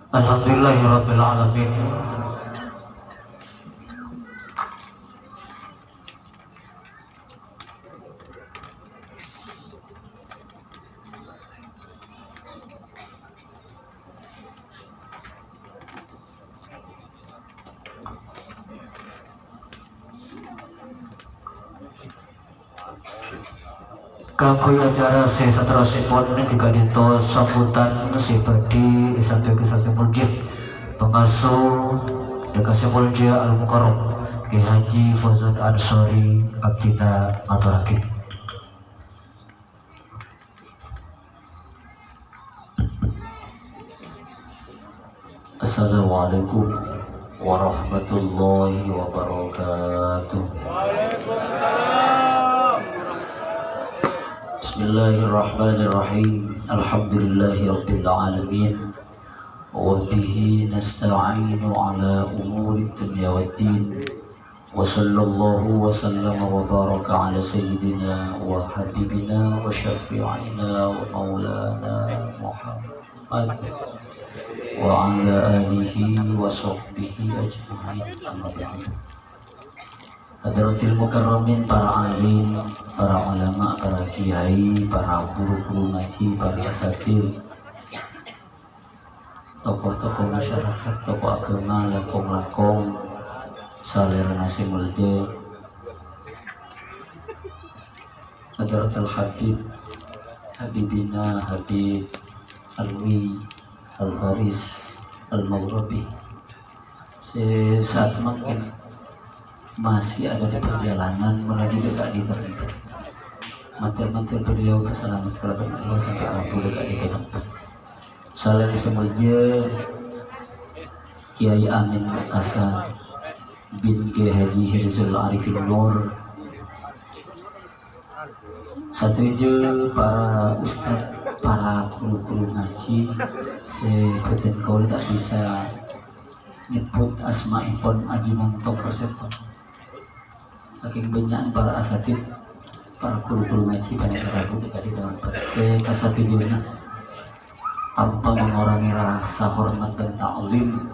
Alhamdulillahirabbil alamin. Kagaya acara seterusipun juga dito sambutan si badi disampaikan kesasipun dia pengasuh dekasipun dia Al-Mukarram Ki Haji Fauzan Ansori abdina aturakin. Assalamualaikum warahmatullahi wabarakatuh. Bismillahirrahmanirrahim. Alhamdulillahirabbil alamin. Wa bihi nasta'inu ala umuri dunya waddin. Wa sallallahu wa sallama wa baraka ala sayyidina wa habibina wa syafi'ina wa maulana Muhammad wa ala alihi wa sahbihi ajma'in. Amma ba'du. Hadratil mukarramin, para alim, para ulama, para kiai, para guru-guru ngaji, para asatidz, tokoh-tokoh masyarakat, tokoh agama, lakong-lakong, salir nasi mulde, Hadratul Habib, Habibina Habib Alwi Al-Haris Al-Maghribi, saat semakin masih ada di perjalanan menuju dekat di tempat. Mantir-mantir beliau kesalamat kerabat Allah sampai mampu dekat di tempat. Salam semuanya Kiai Amin Mukasa bin Kiai Haji Hirzul Arifin Nur. Satu para ustaz, para guru-guru ngaji, sebutin kau tak bisa nyebut asma'ipun ajunan perseton. Saking banyak para asatidz, para guru-guru ngaji banyak tergabung dekat di dalam kesatujuannya tanpa mengurangi rasa hormat dan ta'zim.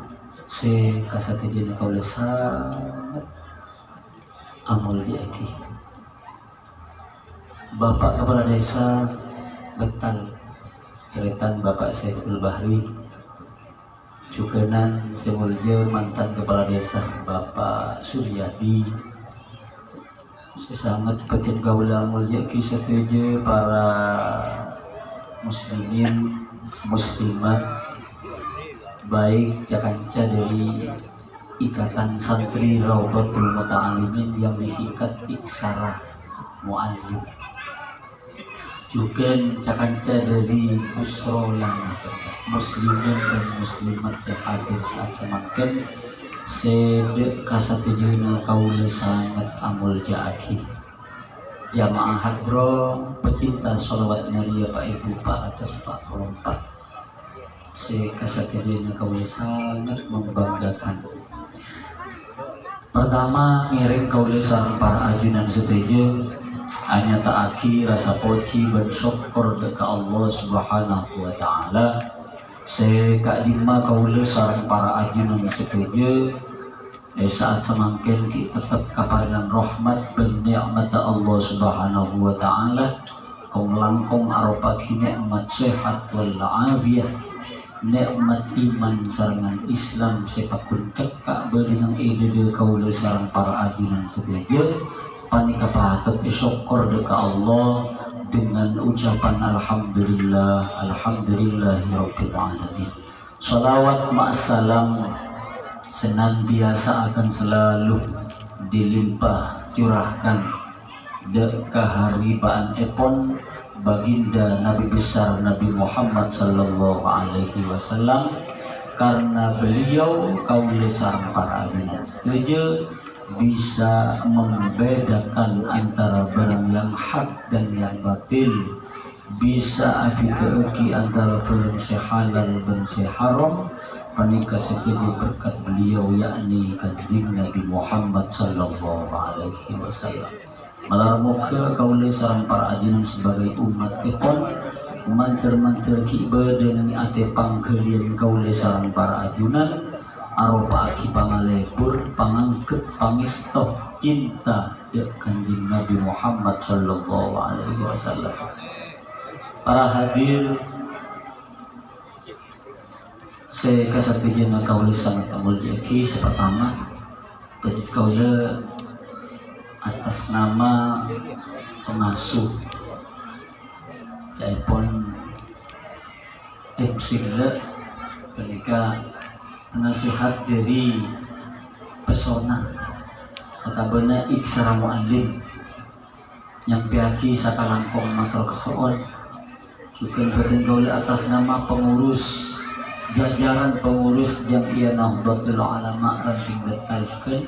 Kesatujuannya kau sangat amul diaki. Bapak Kepala Desa Betal Ceritan Bapak Saiful Bahri, juga nan semulja mantan Kepala Desa Bapak Suryadi, sangat penting gaula mulja kisah saja para muslimin muslimat, baik jakanca dari Ikatan Santri Raudhatul Muta'alimin yang disingkat Iksara Mu'allim, juga jakanca dari Busrolan muslimin dan muslimat yang hadir saat semakin sedek kasatujuna kaula sangat amul jaaki. Jamaah hadro pecinta sholawat naria Pak Ibu Pak atas Pak Perompak, kasatujuna kaula sangat membanggakan. Pertama ngiring kaula sareng para ajunan setuju hanya taaki rasa poci dan syukur dekat Allah Subhanahu wa taala. Sekadima kaula sareng para ajunan setuju saat semakin kita tetap kaparan rahmat dan nikmat Allah Subhanahu wa taala, kaum langkung arupa nikmat sehat wal afiyah, nikmat iman sareng Islam sekapun cekak beureung ide kaula sareng para ajunan setuju panika patut syukur dekat Allah dengan ucapan alhamdulillah, alhamdulillahirabbil alamin. Salawat ma'assalam senantiasa akan selalu dilimpah curahkan keharibaan epon baginda Nabi besar Nabi Muhammad sallallahu alaihi wasallam, karena beliau kaula sareng para ajunan setuju bisa membedakan antara barang yang hak dan yang batil, bisa adikeeki antara barang halal dan haram, panika setuju berkat beliau yakni kanjeng Nabi Muhammad sallallahu alaihi wasallam. Malah muka kaula sareng para ajunan sebagai umat ipun manter-manter kiba dengan ate pangkelian kaula sareng para ajunan aropa aki pangalebur pangangket pangistok cinta dek Kanjeng Nabi Muhammad sallallahu alaihi wasallam. Para hadir saya kasatijana kaula sangat mulyaki pertama kaula atas nama pengasuh Jaipon Singlet ketika nasihat dari pesona katabana iksara mu'allim yang pihaki sakalangkong matur kesoon juga bertinggal atas nama pengurus jajaran pengurus Jam'iyah Nahdlatul Ulama ranting betalkeun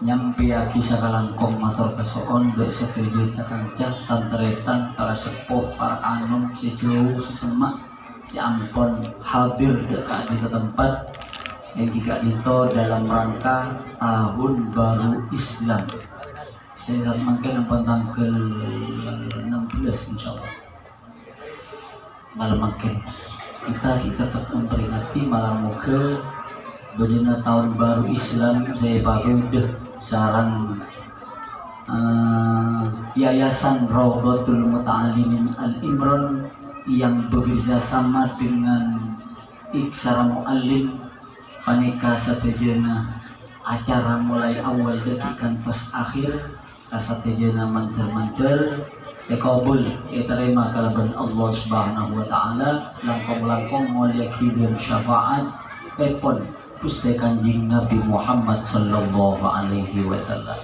yang pihaki sakalangkong matur kesoon bersetuju cakanca tanteretan para sepuh para anom si jauh sesama si ampon hadir dekat di tempat yang jika itu dalam rangka tahun baru Islam. Saya makin tanggal 16 insyaallah. Malam makin kita tetap memperingati malam ke benar tahun baru Islam. Saya baru deh sarang Yayasan Rawdatul Muta'allimin Al-Imran yang bekerja sama dengan Iksara Mu'allim panika satejana acara mulai awal detik kantos akhir kasatejana manter-manter tekabul terima kalaban Allah subhanahu wa ta'ala langkong-langkong mulia kirim syafaat epon puste Kanjeng Nabi Muhammad sallallahu alaihi wasallam.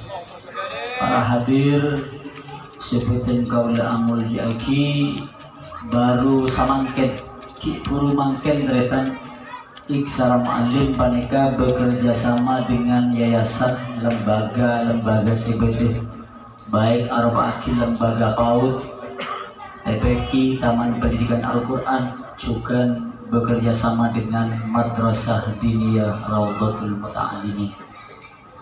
Para hadir sebutin kaula amul diaki baru samangken ki puru mangken retan Iksara Mu'allim panika bekerja sama dengan yayasan lembaga CBD baik Arba'aki lembaga PAUD, TPQ Taman Pendidikan Al-Quran juga bekerja sama dengan Madrasah Diniyah Rawdatul Muta'allimin.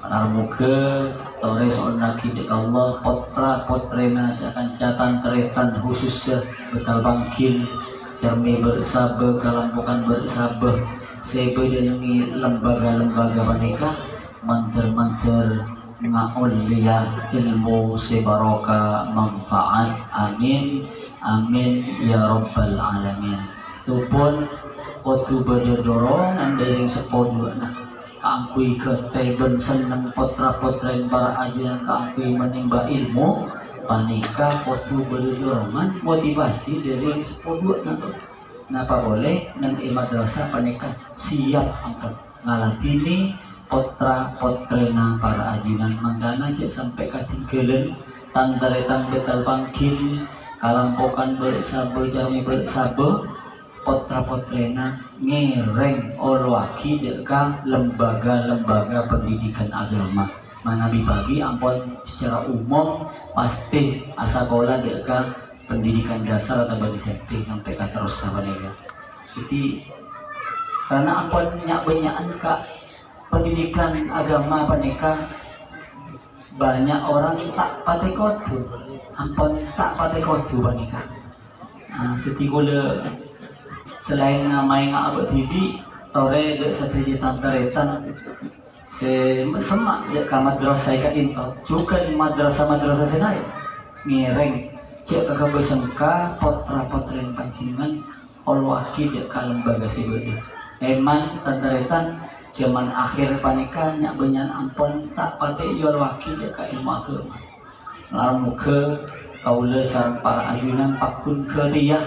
Muga tores onaki dek Allah potra potrena akan catatan teretan khusus betal bangkil cermi bersabeh kalampukan bersabeh sebenarnya lembaga-lembaga menikah manter-manter ngaulia ilmu sebaroka manfaat amin amin ya rabbal alamin. Itu pun waktu berdorongan dari sepuluh nah kaangkui ke teben seneng potra-potrain para ajunan kaangkui menimba ilmu panika waktu berdorongan motivasi dari sepuluh napa boleh nang madrasah panika siap angkat ngalatini potra potrena para ajunan mangkana cek sampai katinggalan tandaretan betal bangkil kalampokan bersabe jami bersabe potra potrena ngereng olwaki deka lembaga-lembaga pendidikan agama mana dibagi ampun secara umum pasti asakola deka pendidikan dasar atau bagi SMP sampai ke terus sama nega. Jadi karena ampun banyakan kak pendidikan agama panika banyak orang tak pakai kodu ampun tak pakai kodu panika. Ketika selain nama yang abad TV tore dek seperti tantaretan semak dek ke madrasah ikat itu juga madrasah senai ngereng cek kakak bersengka potra-potrain pancingan olwaki dek ke lembaga CBD eman tantaretan zaman akhir panika nyak benyan ampun tak pakai olwaki dek ke ilmu agama lalu ke kaula sareng para ajunan pakun keriyah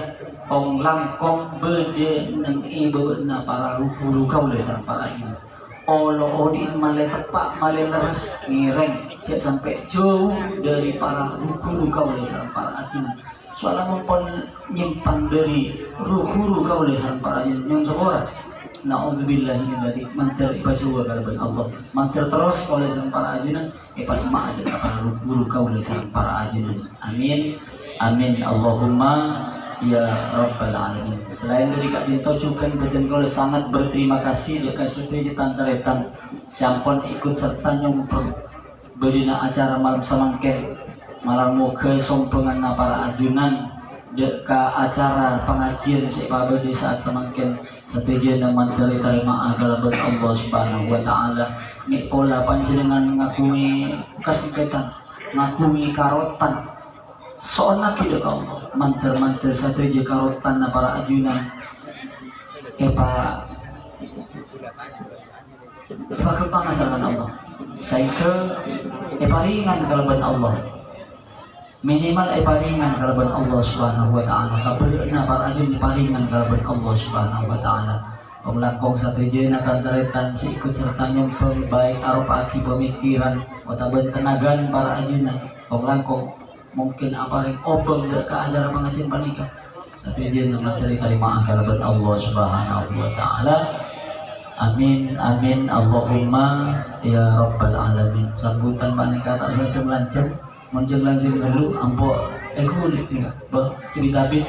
ong langkong bede neng ibu na para guru kaula sareng para ajunan olo odin male tepak male leres ngireng cek sampai jauh dari para guru kaula sareng para ajunan soalnya maupun nyimpan dari guru kaula sareng para ajunan yang seorang na'udzubillah dari mantar ibajuwa kalaban Allah mantar terus oleh sareng para ajunan pas ma ada para guru kaula sareng para ajunan amin amin Allahumma ya rabbal alamin. Selain dari Kak Dinto juga betul sangat berterima kasih dekat setuju tantaretan sampun ikut serta nyumpeng berina acara malam samangke malam muka sompengan para ajunan ke acara pengajian si pabadi saat semakin setuju dengan terima agalaban Allah Subhanahu wa taala. Ni pola panjenengan ngakui kesempitan, ngakui karotan. Soalnya kita Allah manter setuju karotan para ajunan. Epa kepangasaran Allah. Saya ke ringan kalaban Allah. Minimal paringan kalaban Allah Subhanahu wa taala. Kabeuna para ajun paringan kalaban Allah Subhanahu wa taala. Pemlakong sa tejena kantaretan si ikut serta nyumpeng baik arupa aki pemikiran wataban tenagan para ajuna. Pemlakong mungkin aparing obeng ke ajar pengajian panika. Sa tejena materi terima kalaban Allah Subhanahu wa taala. Amin amin Allahumma ya rabbal alamin. Sambutan panika tak lancem muncul lanjut dulu ampo kulit nih cerita bit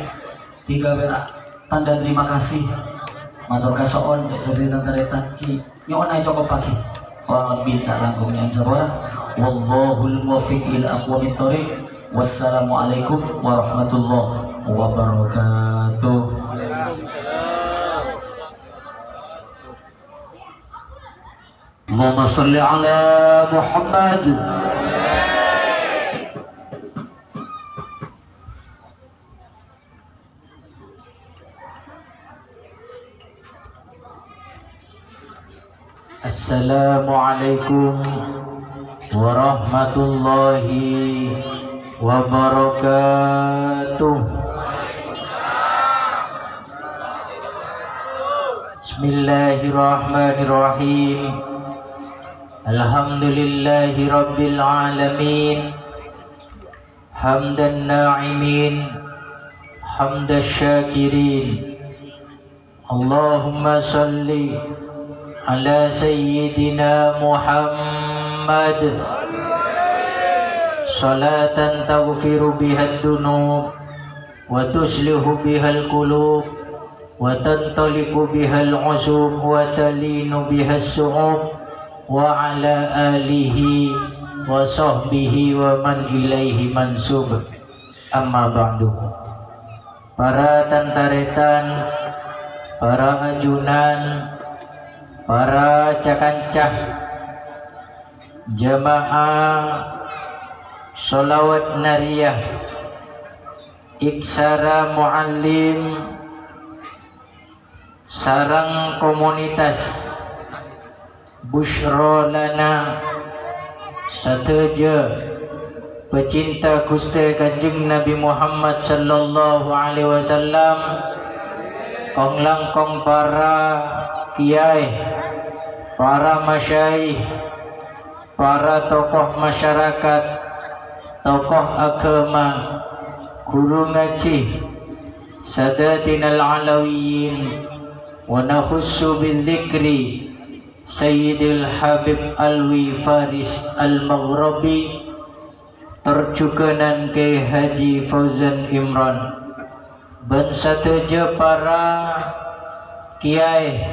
tiga berak tanda terima kasih matur kasoon cerita tereta ki nyona cukup pagi orang bita langkung yang sabara wallahul muwaffiq ila aqwamit thoriq. Wassalamualaikum warahmatullahi wabarakatuh. Allahumma shalli ala Muhammad. Assalamualaikum warahmatullahi wabarakatuh. Bismillahirrahmanirrahim. Alhamdulillahi rabbil alamin. Hamdan na'imin, hamdan syakirin. Allahumma salli ala sayyidina Muhammad salatan taghfiru biha ad-dunub wa tuslihu biha al-qulub wa tantaliqu biha al-usub wa talinu biha as-su'ub wa ala alihi wa sahbihi wa man ilaihi mansub. Amma ba'du. Para tantaretan, para ajunan, para cakancah, jamaah sholawat nariyah, iksara muallim, sarang komunitas Bushra lana sateja pecinta Gusti Kanjeng Nabi Muhammad sallallahu alaihi wasallam, kong langkong para kiai, para masyaikh, para tokoh masyarakat, tokoh agama, guru ngaji, sadatinal alawiyin, wa nakhussu bidzikri Sayyidil Habib Alwi Faris Al-Maghribi, terjuganan ke Haji Fauzan Imran, dan sateja para kiai,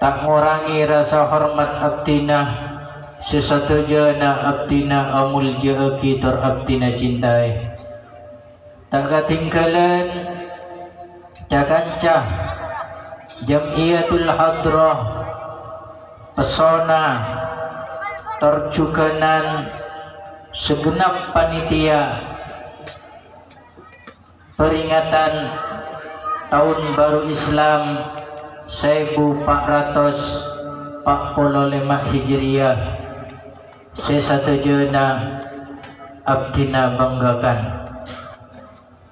tak ngurangi rasa hormat abdina sesatujana abdina amul jaaki tur abdina cintai. Tak ketinggalan cakancah Jamiyatul Hadrah pesona terjuganan segenap panitia peringatan tahun baru Islam 1445 Hijriah. Sesatujana abdina banggakan.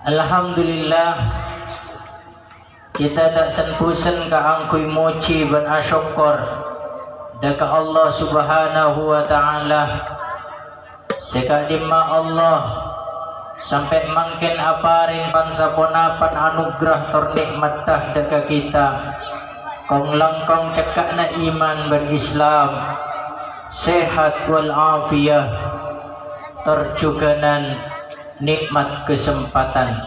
Alhamdulillah, kita tak senpusen ka angkui moci ban asyukur deka Allah Subhanahu wa taala. Sekadimma Allah sampai mangkin aparin pansaponapan anugerah tor nikmat tah deka kita. Kong langkong cekakna iman ban Islam, sehat wal afiyah, terjuganan nikmat kesempatan.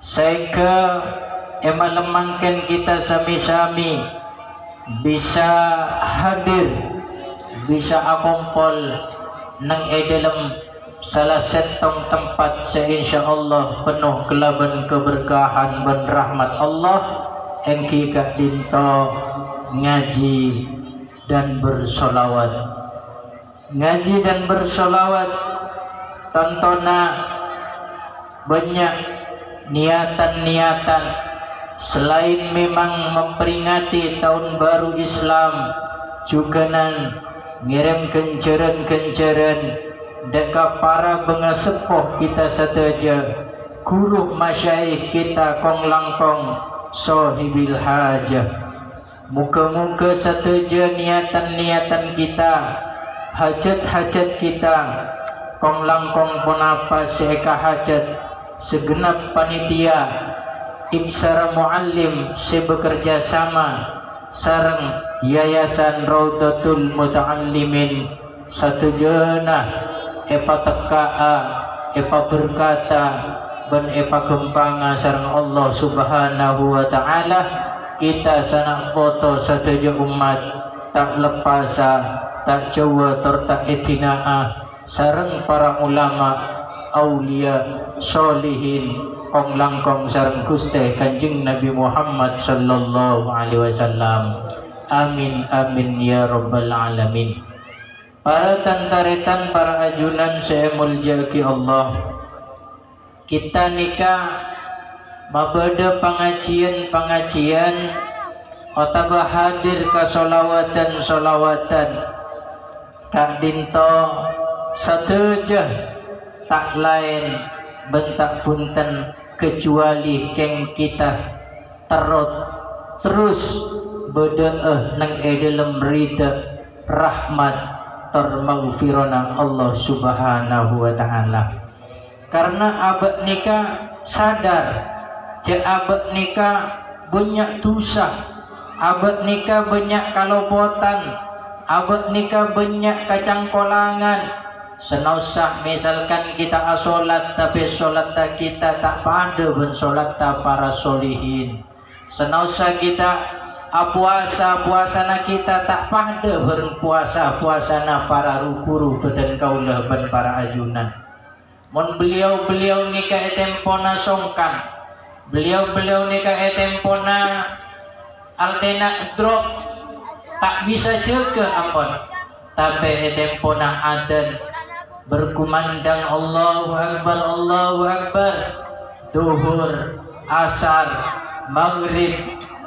Saya emalemangkan kita sami-sami bisa hadir, bisa akumpul nang dalam salah setong tempat seinsyaallah penuh kelaban keberkahan dan rahmat Allah engki kak dinto ngaji dan bersolawat. Ngaji dan bersolawat tontona banyak niatan-niatan selain memang memperingati tahun baru Islam juga nan ngirim kenceran-kenceran dekat para pengasepuh kita sateja guru masyaikh kita kong langkong sahibil hajah. Muka-muka sateja niatan-niatan kita, hajat-hajat kita kong langkong pun apa seeka hajat segenap panitia iksara muallim sebekerja sama sareng yayasan Raudatul Muta'allimin satu jenah epa tekaa epa berkata ben epa kempanga sareng Allah Subhanahu wa taala kita sanak foto satu umat tak lepasa tak jawa torta etinaa sareng para ulama aulia solihin kong langkong sareng Gusti Kanjeng Nabi Muhammad sallallahu alaihi wasallam. Amin amin ya rabbal alamin. Para tantaretan para ajunan saya muljaki Allah, kita nikah mabada pengajian otaba hadir ka solawatan kak dinto sateja tak lain bentak punten kecuali keng kita terus berdoa nang dalam rida rahmat termaghfirana Allah Subhanahu wa taala. Karena abad nikah sadar je abad nikah banyak dosa, abad nikah banyak kalobotan, abad nikah banyak kacangkolangan. Senausah misalkan kita asolat tapi solat kita tak pada ben solat para solihin. Senausah kita puasa kita tak pada ben puasa para rukuru dan kaulah ben para ajunan. Mon beliau nikah etempona songkan, beliau nikah etempona altena drop tak bisa jaga ampun. Tapi etempona adan berkumandang Allahu Akbar duhur asar maghrib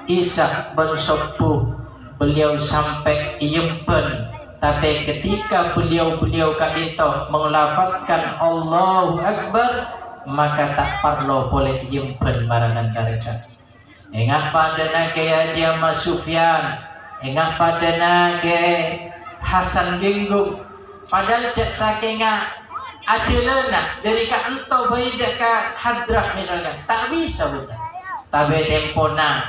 isya ben subuh beliau sampai yempen. Tapi ketika beliau kadito melafazkan Allahu Akbar maka tak perlu boleh yempen barangan mereka. Ingat pada nake Haji Mas Sufyan, ingat pada nake Hasan Ginggung. Padahal cek sakinga ajelena dari ka entau bayi ka hadrah misalkan tak bisa bukan. Tapi tempona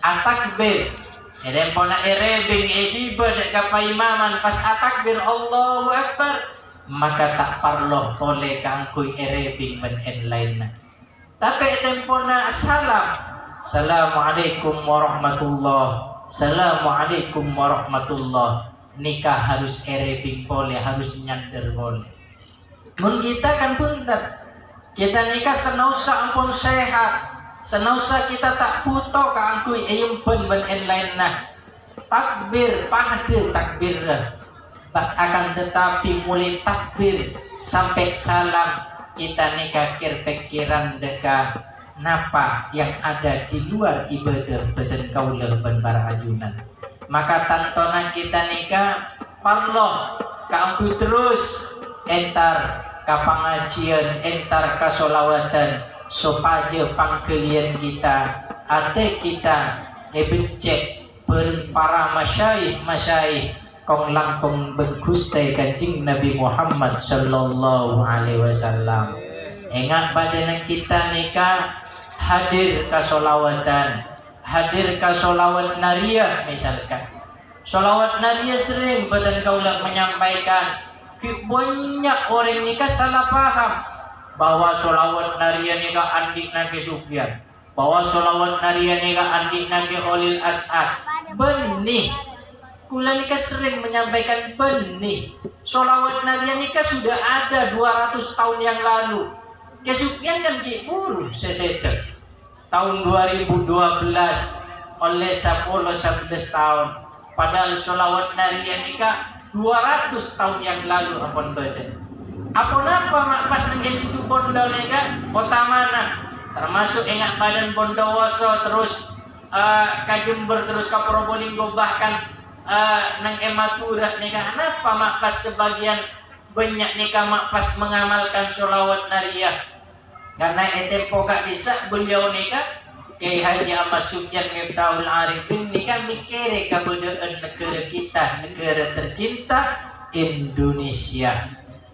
atakbir, tempona erebing ediba dek ka imaman pas atakbir Allahu Akbar maka tak parloh boleh kangkui erebing men lainna. Tapi tempona salam, Assalamualaikum warahmatullah, Assalamualaikum warahmatullah. Nikah harus erebing boleh, harus nyander boleh. Mun kita kan bener, kita nikah senausah ampun sehat, senausah kita tak butuh kangkui eyemben ben lain nah. Takbir pahde takbir akan tetapi mulai takbir sampai salam kita nikah pikiran deka napa yang ada di luar ibadah beden kaulah ben para ajunan. Maka tantonan kita nikah parloh kaangku terus entar ka pengajian, entar ka solawatan supaya pangkelian kita ate kita becek para masyaikh kong langkong bergustai Kanjeng Nabi Muhammad sallallahu alaihi wasallam. Ingat pada kita nikah hadir ka solawatan, hadir ka solawat nariyah misalkan. Solawat nariyah sering badan kaulah menyampaikan banyak orang nikah salah paham bahwa solawat nariyah nikah andik Nabi Sufyan, bahwa solawat nariyah nikah andik Nabi Khalil As'ad. Benih Kula nika sering menyampaikan benih. Sholawat Nabi nika sudah ada 200 tahun yang lalu. Kesukian kan buru sesete. Tahun 2012 oleh 10-11 tahun. Padahal sholawat Nabi nika 200 tahun yang lalu apun badan. Apun apa makpas dengan situ Bondo nika otamana. Termasuk ingat badan Bondowoso terus ke Jember terus ke Probolinggo bahkan nang Ematuras nika kenapa makpas sebagian banyak nika makpas mengamalkan sholawat nariyah karena tempo kak bisa beliau nika Kiai Haji Ahmad Sufyan Miftahul Arifin nika mikir kebudayaan negara kita, negara tercinta Indonesia,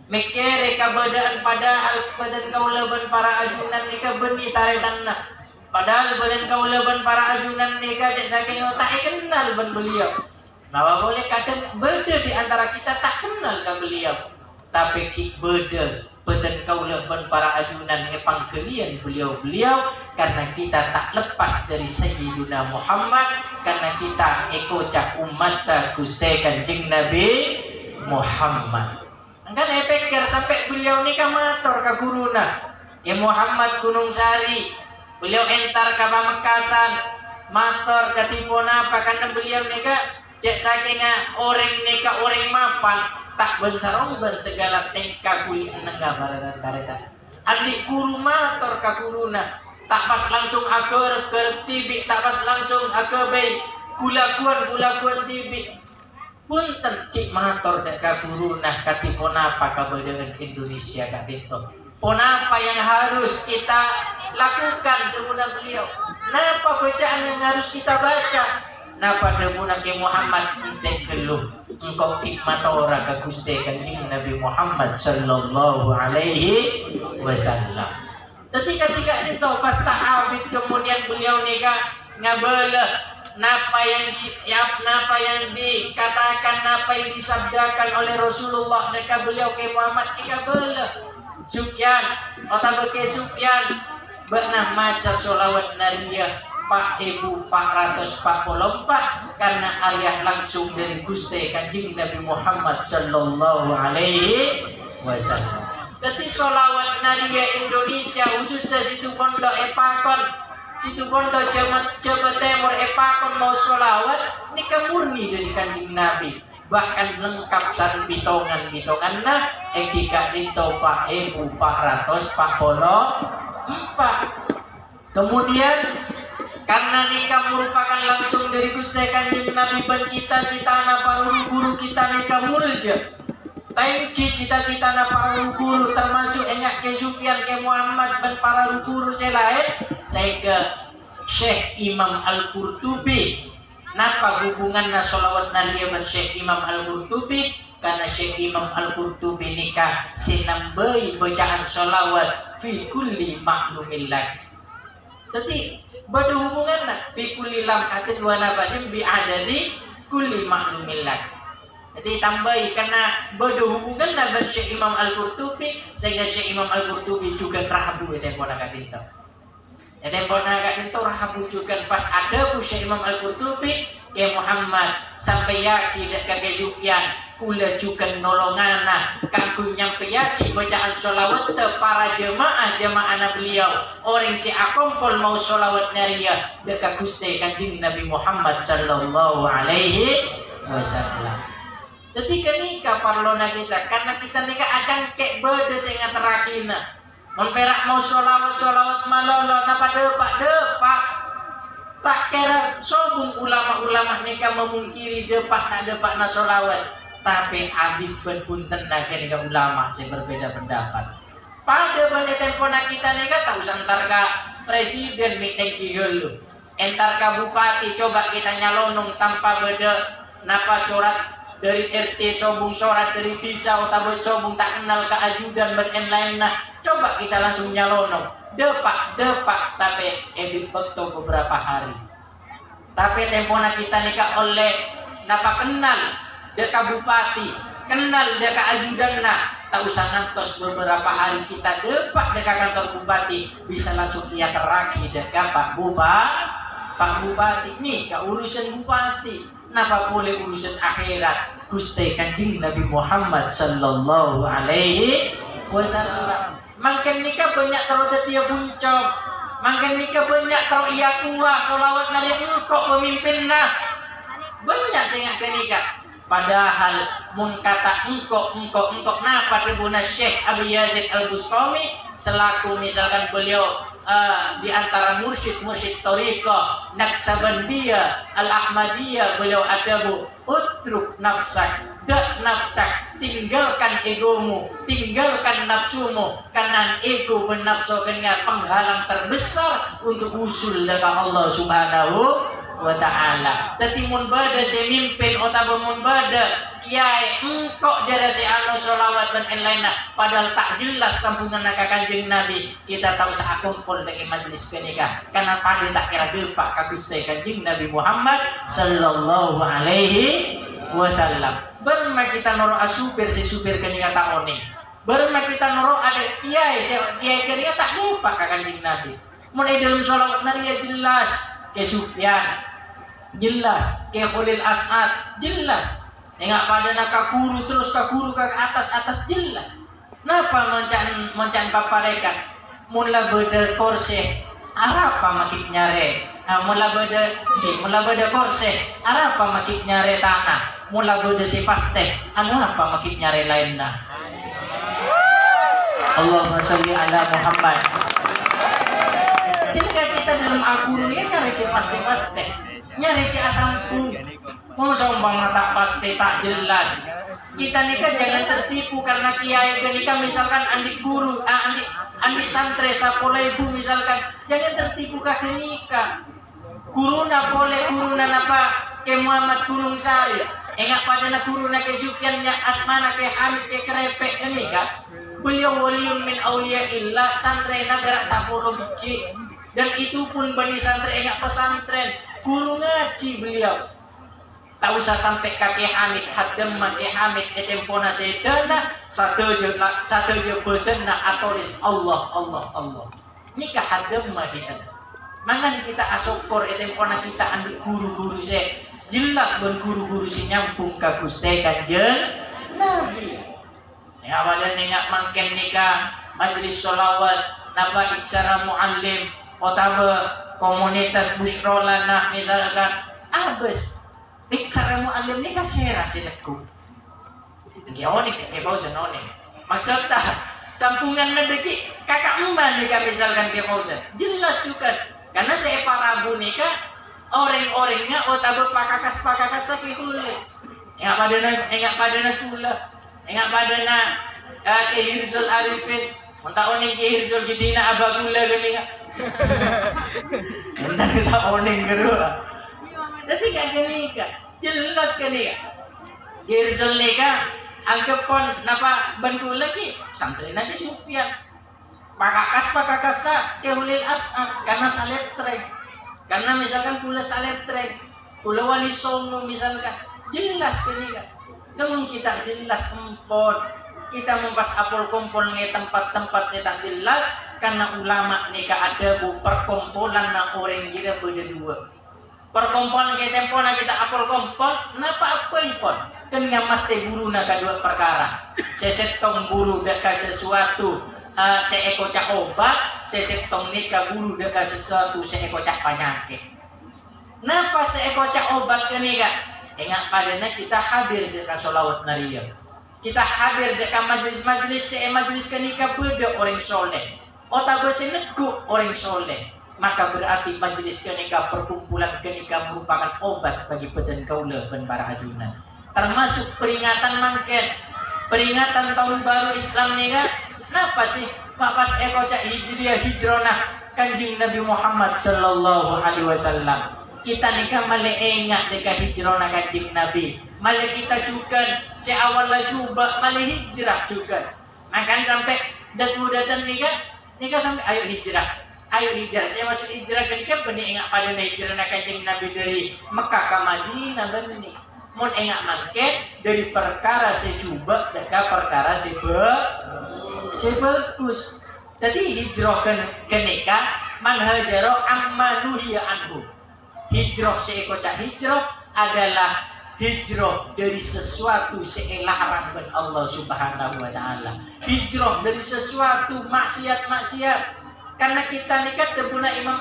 mikir kebudayaan padahal badan kaulaban para ajunan nika benih taredanna padahal badan kaulaban para ajunan nika saking tak kenal ban beliau. Nah, boleh kadang beda di antara kita tak kenal ke beliau, tapi beda badan kaulaban para ajunan pangkelian beliau-beliau karena kita tak lepas dari Sayyiduna Muhammad, karena kita ekocak umat Gusti Kanjeng Nabi Muhammad. Kan pikir sampai beliau ni ka matur ka guruna ya Muhammad Gunung Sari, beliau entar ka Pamekasan matur ka Timonapa karena beliau ni ka cek saking orang neka orang mapan tak bencarongban segala tingkah kulit nengah barang-barang adik guru matur ka guruna tak pas langsung agar tibi tak pas langsung agar baik kulakuan tibi punten ki matur ka guruna katiponapa kabadangan Indonesia katito ponapa yang harus kita lakukan kepada beliau napa bacaan yang harus kita baca. Napa demunang ke Muhammad kita keluh engkau hikmat ora ka Gusti Kanjeng Nabi Muhammad sallallahu alaihi wasallam. Jadi ketika itu pas ta'awid kemudian beliau nika ngabelah napa yang dikatakan napa yang disabdakan oleh Rasulullah nika beliau ke Muhammad nika belah Sufyan atau ke Sufyan pernah maca sholawat nariyah Pak Ibu 444 karena ayah langsung dari Gusti Kanjeng Nabi Muhammad sallallahu alaihi wasallam. Jadi sholawat nariyah Indonesia khususnya situ Bondo epakon situ Bondo Jawa Timur epakon mau sholawat ini murni dari Kanjeng Nabi bahkan lengkap satu bitongan nah ekika itu Pak Ibu 444. Kemudian karena nikah merupakan langsung dari Gusti Kanjeng Nabi bercita-cita na para guru kita nikah murja. Tangki cita-cita na para guru termasuk enyak ke Sufyan ke Muhammad dan para guru selain saya ke Syekh Imam Al-Qurtubi. Napa hubungannya sholawat nabi dan Syekh Imam Al-Qurtubi? Karena Syekh Imam Al-Qurtubi nikah sinambai bacaan sholawat fi kulli ma'lumillah. Jadi berhubungan fi kulli lamhatin wa nafasin bi adadi kulli ma'lumillah. Jadi tambahi karena berhubungan dengan Syekh Imam Al-Qurtubi sehingga Syekh Imam Al-Qurtubi juga rahabu tempo nak itu. Ya tempo nak itu rahabu juga pas ada Syekh Imam Al-Qurtubi ke Muhammad sampai yakin ke Sufyan kula juga nolongana kanggo nyampe yaki bacaan sholawat para jemaah beliau orang si akompol mau sholawat nariyah dekat Gusti Kanjeng Nabi Muhammad sallallahu alaihi wasallam. Jadi kenika parlona kita karena kita nika akan kek beda sing terakina memperak mau sholawat malolo napa depak tak kira sobung ulama-ulama nika memungkiri depak na sholawat. Tapi habis berpunten lagi dengan ulama yang berbeda pendapat. Pada pada tempo kita nih kan tahu antar ka presiden meeting kihelu, entar ka bupati coba kita nyalonong tanpa beda napa surat dari RT sobung surat dari desa atau sobung tak kenal ke ajudan lain nah coba kita langsung nyalonong depak tapi edit foto beberapa hari. Tapi tempo kita nih oleh napa kenal deka bupati kenal deka ajudan tak usah ngantos beberapa hari kita depak deka kantor bupati bisa langsung ia teraki deka Pak Pak Bupati nikah urusan bupati, napa boleh urusan akhirat Gusti Kanjeng Nabi Muhammad sallallahu alaihi wasallam. Makin nikah banyak terus dia buncok, makin nikah banyak terus ia kuat selawat nabi engkau pemimpin nah banyak sehingga nikah. Padahal mun kata engkau napa Tribuna Syekh Abu Yazid Al-Bustami selaku misalkan beliau di antara mursyid Thariqah Naqsabandiyah Al-Ahmadiyah, beliau adabu utruk nafsak, dak nafsak, tinggalkan egomu, tinggalkan nafsumu, karena ego bernafsukannya penghalang terbesar untuk usul dekat Allah Subhanahu wa ta'ala. Tadi mun bada si mimpin atau mun bada kiai engkau jara si anu sholawat dan lainnya padahal tak jelas sambungan ka Kanjeng Nabi. Kita tahu sakumpul dengan majlis kenikah karena pada tak kira depak ka Gusti Kanjeng Nabi Muhammad sallallahu alaihi wasallam. Berma kita noro asupir si supir kenikah tak oning. Berma kita noro ada kiai kenikah tak depak ka Kanjeng Nabi. Mun dalam sholawat Nabi jelas ke Sufyan, jelas ke Khalil As'ad, jelas enggak pada nak kakuru terus kakuru ke atas jelas. Napa mencan paparekan mula beda korse arapa makit nyare, mula beda korse arapa makit nyare tanah, mula beda si paste anu apa makit nyare lainna. Allahumma sholli ala Muhammad. Jika kita dalam akuru ini nyari si paste nyari si asampu mau sombong tak pasti tak jelas. Kita nikah jangan tertipu karena kiai nikah misalkan andik guru andik santri sapole ibu misalkan, jangan tertipu kakek nikah guruna boleh guruna napa ke Muhammad Gurung Sari enggak pada nak guruna ke Sufyan nya Asmana ke Hamid ke Krepek ini kan beliau waliun min aulia illa santri nagara sapolo biji dan itu pun bani santri enggak pesantren guru ngaji beliau. Tak usah sampai kakek Hamid hadam kakek Hamid etempona sedana satu je bedena atoris Allah. Nikah hadam mahina. Mangan kita asokor etempona kita ambil guru-guru se jelas ben guru-guru si nyambung ka Gusti Kanjeng Nabi. Ya wadah nengak mangken nikah majlis sholawat napa icara muallim otaba komunitas busrolana misalkan abes icara muallim nikah sera silekku dia onik ke bausan onik maksudnya sampungan medeki kakak emak nikah misalkan ke bausan jelas juga karena saya parabu nikah orang-orangnya otaba pakakas tapi kulit enggak padana kula enggak padana ke Hirzul Arifin mentah onik ke Hirzul Gidina abagula gini entah kita oning gerua tapi kagak nikah jelas kan nikah Hirzul nikah angkepon napa bantu lagi santri nanti Sufyan pakakas ke Khalil As'ad karena saletreng karena misalkan kula saletreng kula wali songo misalkan jelas kan nikah namun kita jelas empot kita mempas apol kumpul nge tempat-tempat saya tak jelas karena ulama nikah ada perkumpulan na orang kira berdua perkumpulan ke tempona kita apol kumpul napa apa ipon kenya mesti buru na kedua perkara seset tong buru dekat sesuatu seekocak obat seset tong nikah buru dekat sesuatu seekocak penyakit napa seekocak obat ke nikah ingat padanya kita hadir dekat sholawat nariyah kita hadir dekat majlis kenikah beda orang soleh otak bersenegku orang soleh maka berarti majlis kenikah perkumpulan kenikah merupakan obat bagi badan kaula dan para ajunan termasuk peringatan mangken peringatan tahun baru Islam nikah kenapa sih papas ekocak hijrona Kanjeng Nabi Muhammad sallallahu alaihi wasallam kita nikah malah ingat dekat hijrona Kanjeng Nabi malah kita juga si awal coba malah hijrah juga makan sampai datang nikah sampai ayo hijrah saya masuk hijrah kenikah benih ingat pada hijrah Kanjeng Nabi dari Mekah ke Madinah benih mun ingat mangke dari perkara secoba dekat perkara sebagus jadi hijrah kenikah man hajaro amma nuhiya anhu Hijrah seekocak hijrah adalah hijrah dari sesuatu selarang oleh Allah Subhanahu wa taala. Hijrah dari sesuatu maksiat-maksiat. Karena kita nikah debuna Imam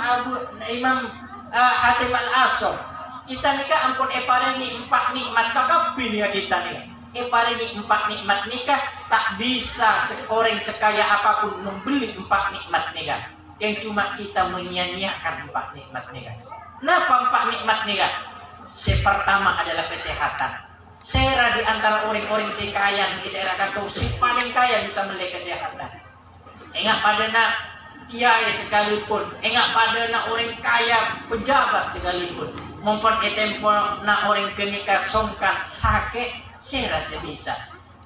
Hatim Al-Asam. Kita nikah ampun eparini 4 nikmat kakabin ya kita nikah. Eparini 4 nikmat nikah tak bisa seorang sekaya apapun membeli 4 nikmat nikah. Yang cuma kita menyia-nyiakan 4 nikmat nikah. Kenapa 4 nikmat nikah? Pertama adalah kesehatan. Sera di antara orang-orang si kaya di daerah Kantong si paling kaya bisa membeli kesehatan. Ingat pada nak kiai sekalipun, ingat pada nak orang kaya pejabat sekalipun, mumpun tempo nak orang kenika songkan sakit, sera sebisa.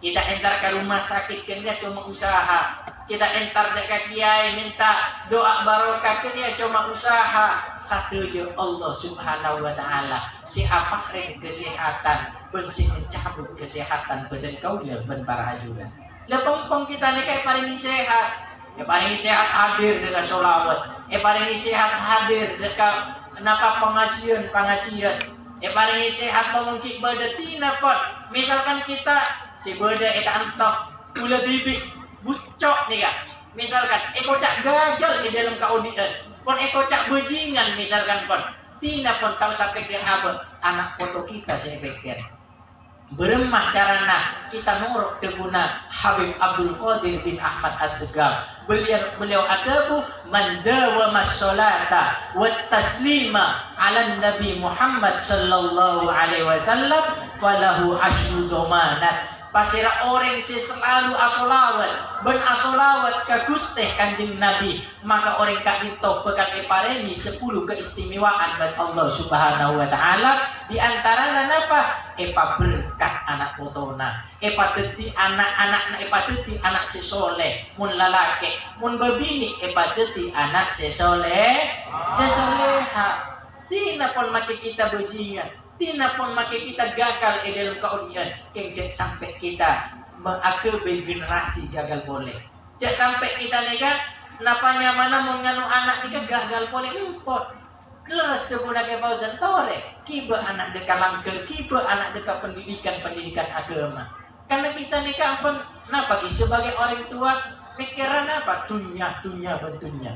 Kita entar ke rumah sakit kan dia cuma usaha. Kita entar dekat kiai minta doa barokah kan dia cuma usaha. Satu je Allah Subhanahu wa taala. Siapa yang kesehatan, bersih mencabut kesehatan badan kau ya ben para ajudan. Lepong-pong kita ni kayak paling sehat. Paling sehat hadir dengan sholawat. Paling sehat hadir dekat napa pengajian. Paling sehat mengungkit badatina pot. Misalkan kita si beda antok ulah bibik bucok nih kan. Misalkan kocak gagal di dalam keauditan. Pon kocak bajingan misalkan pon. Tina pun tahu sampai ke apa anak foto kita saya pikir. Beremah carana kita nurut deguna Habib Abdul Qadir bin Ahmad As-Segaf. Beliau adabu man dawama sholata wa taslima ala Nabi Muhammad sallallahu alaihi wasallam falahu asyru domanat. Pasira orang si selalu asolawat ben asolawat ke Gusti Kanjeng Nabi, maka orang kak itu bekal epareni 10 keistimewaan dari Allah Subhanahu wa taala. Di antara apa? Epa berkat anak potona, epa deti anak-anak, epa deti anak si soleh, mun lalaki, mun babini, epa deti anak si soleh, si soleha. Tina pun mati kita bajingan. Tina pun makin kita gagal dalam keunian. Yang sampai kita mengakibat generasi gagal boleh. Jangan sampai kita nikah, napanya mana mau nganu anak nikah gagal boleh import. Leras kebudak Fauzan Tore, kiba anak dekat langker, kiba anak dekat pendidikan agama. Karena kita nikah pun, napa sebagai orang tua pikiran apa? Dunia bentunya.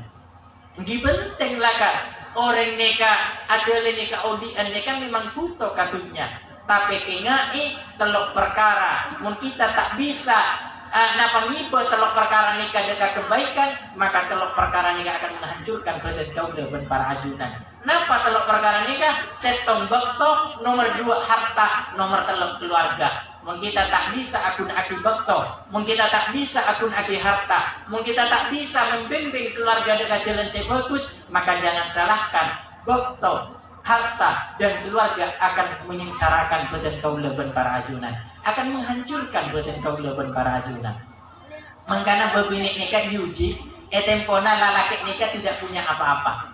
Dibenteng lah kan. Orang nikah, ajale nikah audian nikah memang butuh katunya. Tapi kengai telok perkara. Mun kita tak bisa napa ngiba telok perkara nikah dekat kebaikan, maka telok perkara nikah akan menghancurkan badan kau dan para ajunan. Napa telok perkara nikah? Setong bekto, nomor 2 harta, nomor 3 keluarga. Mun kita tak bisa akun aki bekto, mun kita tak bisa akun aki harta, mun kita tak bisa membimbing keluarga dengan jalan yang bagus, maka jangan salahkan bekto, harta dan keluarga akan menyengsarakan badan kaula ben para ajunan, akan menghancurkan badan kaula ben para ajunan. Mangkana bebinik nikah yuji, tempona lalaki nikah tidak punya apa-apa.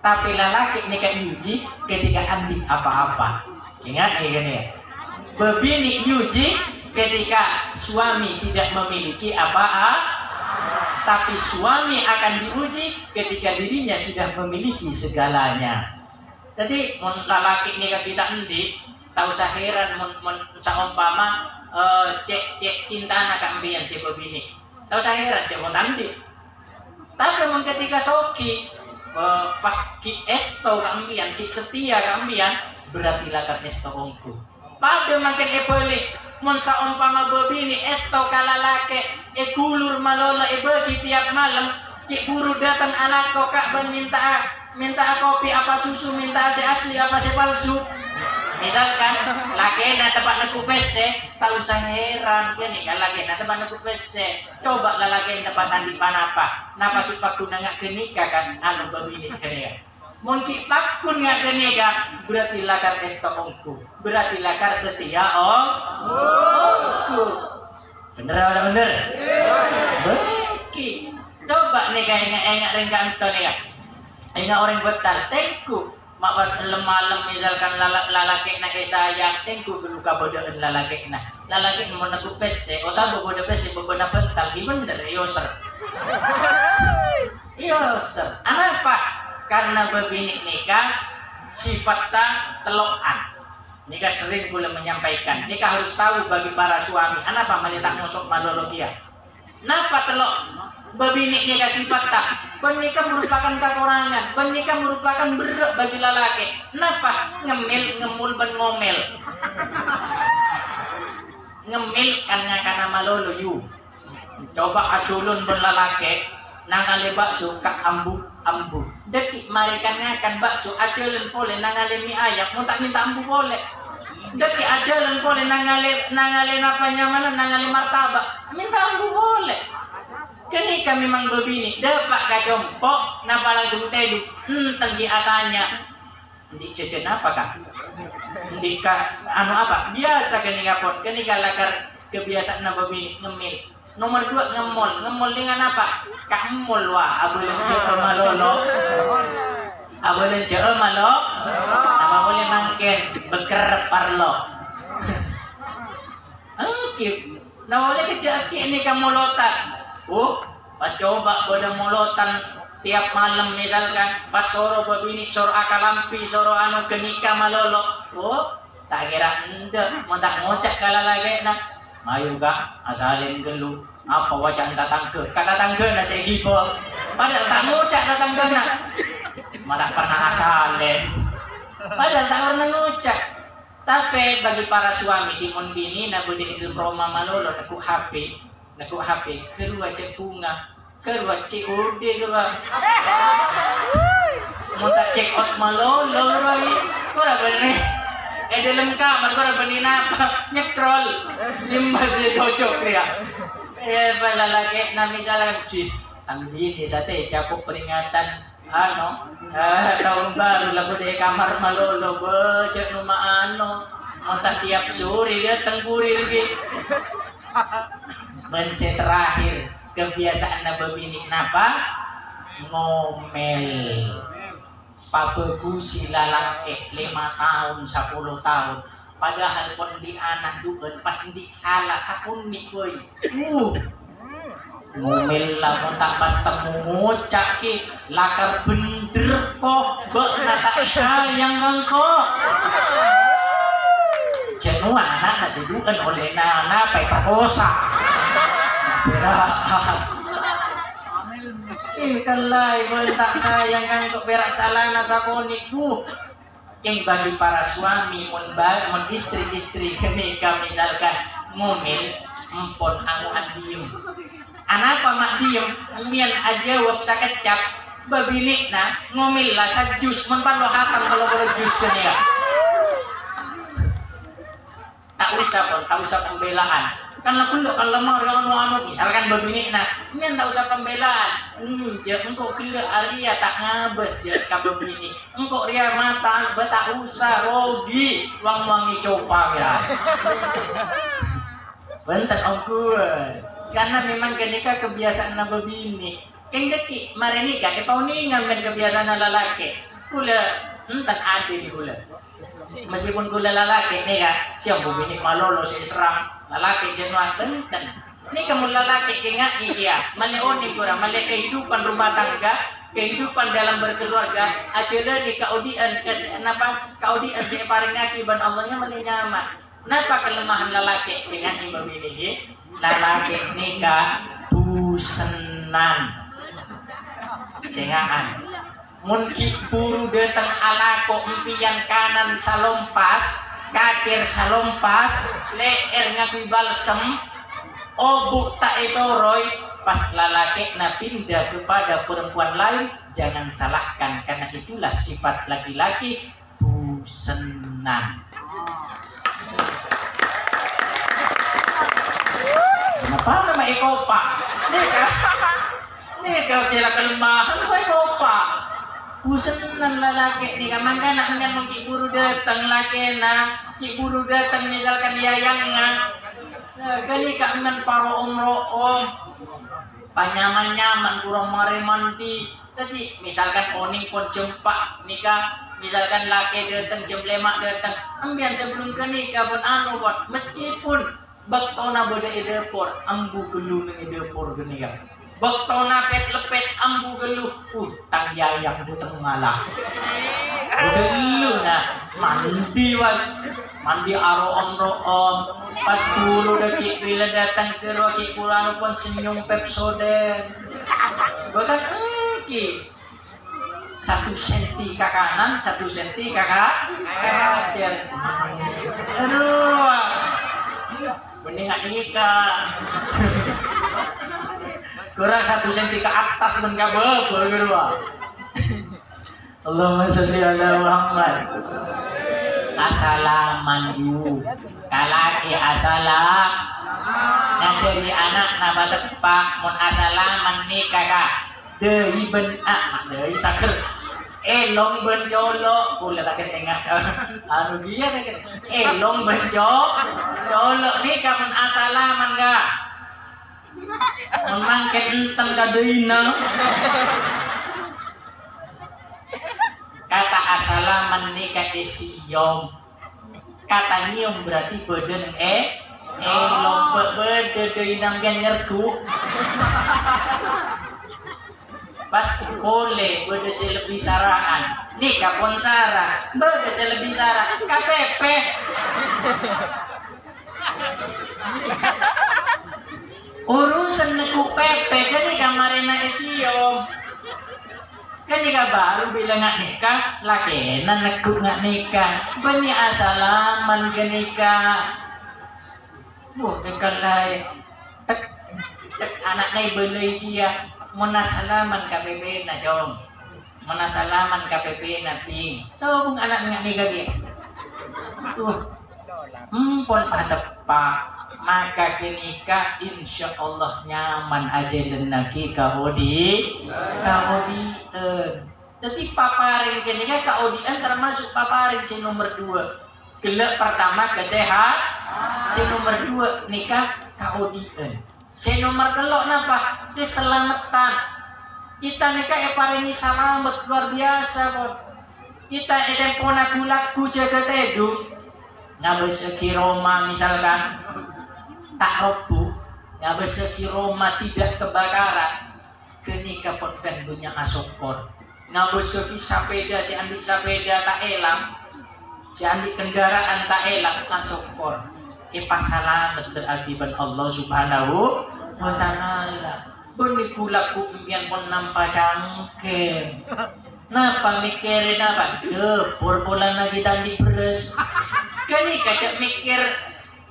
Tapi lalaki nikah yuji ketika anding apa-apa. Ingat ini. Bebini yuji ketika suami tidak memiliki apa-apa, tapi suami akan diuji ketika dirinya sudah memiliki segalanya. Jadi lalaki nikah kita endi tahu saheran mun saumpama cek cinta anak ambian cek bebini. Tahu saheran cek mun andi. Tapi mun ketika soki pas ki esto kambian, ki setia kambian, berarti lakar esto ongku. Pada makin ebeli, mun saumpama bebini esto kalalake, kulur malola ebeli tiap malam, ki buru datang anak kok ben minta kopi apa susu, minta asli apa palsu. Misalkan laki na tempat nakupes tahu heran gini kan laki na tempat nakupes coba lah laki tempat andi panapa napa supak kunangak kenika kan anu babini kaya mungkin takun ngak kenika berarti lakar estokongku berarti lakar setia ongku bener apa bener beki coba nih kayak enggak renggang to nih enggak orang betal tengku mapas malam misalkan lalaki na kay sayang tengku beruka bodaan lalaki na mo nagupes otak boboda pes boboda pental di bener yoser apa karena bebinik nikah sifatnya telokan. Nika sering pula menyampaikan, nika harus tahu bagi para suami, kenapa melihat ngosok malologia. Napa telok babini nika sifatnya, benika merupakan kekurangan, benika merupakan berat bagi lelaki. Napa ngemil, ngemul, ben ngomel. Ngemil karena malolo yu. Coba aculun ben lelaki, nangali bakso ka ambu. Detik marikan akan bakso aculun boleh nangali mie ayam, mau tak minta ambu boleh. Detik aculun boleh nangali apa nyaman, nangali martabak, minta ambu boleh. Kini kami memang begini, dapat kajompok, napa langsung tedu, tenggi atanya. Di cecen apa kah? Di anu apa? Biasa kini kapot, kini kalakar kebiasaan napa begini ngemil. Nomor 2 ngemol dengan apa? Kamol wah, abulun jero malolo. Abulun jero malo. Apa boleh mangken beker parlo. Angkip. Nah boleh kejaki ini kamu lotan. Pas coba pada molotan tiap malam misalkan pas soro babini, soro akalampi, soro anu kenika malolo. Tak kira ende, montak-montak kala lagi na. Mayu ka, asalin gelu, apa wajan tatangke, kata tangke na segi po. Padahal tak ngucap tatangke na. Malah pernah asalin. Padahal tak pernah ngucap. Tapi bagi para suami timon bini na bude hidup Roma malolo naku HP, kedua cek bunga, kedua cek urde kedua. Montak cek out malolo roi, kurang bener. Dalam kamar kau benih apa nyekrol limbas dia cocok dia. Balalaki na misalnya cip ambil di sate capuk peringatan tahun baru lagu di kamar malolo becek rumah montak tiap sore dia tengkurir gitu. Bense terakhir kebiasaan nababini napa ngomel. Pabegusi lalaki 5 tahun 10 tahun padahal pun di anak dukan pas di salah sapun ni boy ngomel lah tak pas temu ngucak ki lakar bener kok bek nata sayang kok jenuh anak nasi dukan oleh nana pai perkosa Kalai bentak sayang kan kok berak salah nasa konik yang bagi para suami mun istri kenika misalkan ngomel empon anguan diem anapa mak diem mian aja wap sakecap babinik na ngomel lah sa jus mun pan lo hatam kalau boleh jus sini ya tak usah pembelaan kan lakukan kan lemah orang anu misalkan begini nah ini tak usah pembelaan dia engkau kira Aria tak ngabes dia kabel begini engkau ria mata tak usah rogi uang-uangi coba ya bentar ongkuan karena memang kenika kebiasaan na begini keng deki mari nikah kepau ningan men kebiasaan lalaki kula entan adil kula meskipun kula lalaki nih ya siang begini malolo si serang lalaki jenuan tenten ini kamu lalaki ingat iya maleoni kurang male kehidupan rumah tangga kehidupan dalam berkeluarga aja di kaudian kaudian si paring akibat Allahnya menyaman kenapa kelemahan lalaki dengan ibu ini lalaki nikah busenan sengaan mungkin buru datang alako empian kanan salompas kakir salompas leer ngaku balsem obuk tak roy pas lalaki na pindah kepada perempuan lain jangan salahkan karena itulah sifat laki-laki busenan. Kenapa nama ekopa? Nih kau kira kelemahan kau ekopa. Busenan lalaki nih kaman kan akan menghiburu datang laki cik buru datang misalkan yayangnya kali kaman paro om panyaman kurang mare manti tadi misalkan oning pun jempak nikah misalkan laki datang jam 5 datang ambian sebelum ke nikah pun anu buat meskipun baktona boda edepor ambu gelu nang edepor genika Bektona pet lepet ambu geluh. Tang yayang di tengah malah. Geluh nah mandi was. Mandi aroom. Pas dulu daki bila datang ke roki pulang pun senyum Pepsodent. Bahkan ki 1 senti ke kanan, 1 senti ke kanan. Aduh, benih nikah. Kurang 1 senti ke atas dan ke bawah. Allahumma sholli ala Muhammad. Asalaman yu kalaki asalam nah jadi anak nama tepak mun asalaman ni kakak deui ben deui taker elong ben colok kula taker tengah anu dia taker elong ben colok ni kapan asalaman ga memang kenten ka deuna kata asalaman nikah esiyom kata nyium berarti beden elong beden dari nambian nyergu pas boleh beden selebih saraan nikah pun sarah beden selebih sarah KPP urusan nekuk PP kan nikah marina esiyom kan nikah baru bila nak nikah laki nak nekuk nak nikah bani asalaman ke nikah dekat lain anak nai belai dia menasalaman KPP na jom menasalaman KPP na ping so anak nak nikah dia pon pak maka kenikah insya Allah nyaman aja dan lagi kaudi jadi paparing kenikah kaudian termasuk paparing si nomor 2 gelak pertama kesehat si nomor 2 nikah kaudian si nomor 3 napa keselamatan kita nikah paring selamat luar biasa bos kita edempona gulaku jaga teduh ngabes Roma misalkan tak roboh ngabes Roma tidak kebakaran kenika potkan punya asokor ngabes sepeda si andi sepeda tak elang si andi kendaraan tak elang asokor selamat berakibat Allah subhanahu wa ta'ala beni kulaku impian pun nampak cangkem napa mikirin apa depur bulan lagi tadi beres kenika cek mikir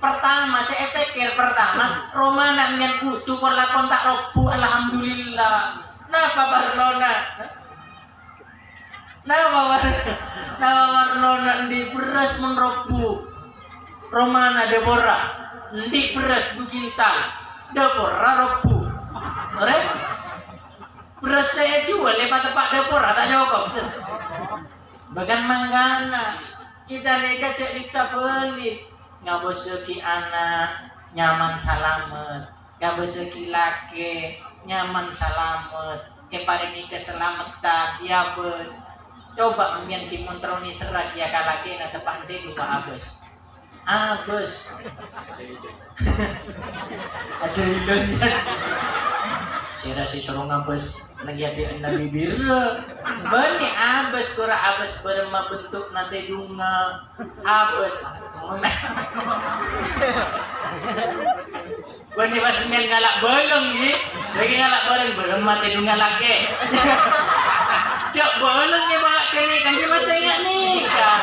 pertama saya pikir pertama Roma nangnya kutu kon lakon tak robu alhamdulillah napa Barcelona napa Barcelona di beras menrobu Roma na Deborah di beras bukintal Deborah robu ore beras saya jual lepas tempat Deborah tak nyokok bagan manggana kita nikah cek kita beli ngaboseki anak nyaman salamet ngaboseki laki nyaman salamet paling keselamatan ya bos coba mungkin kimontroni serak ya kalaki na tepat di lupa abes aja hilangnya sira si torong abes nagyati na bibir bani abes kura abes berma bentuk nanti dunga abes bani pas men ngalak bolong ni lagi ngalak bolong berma nanti dunga laki cok bolong ni bawa kini kan dia masih ingat nikah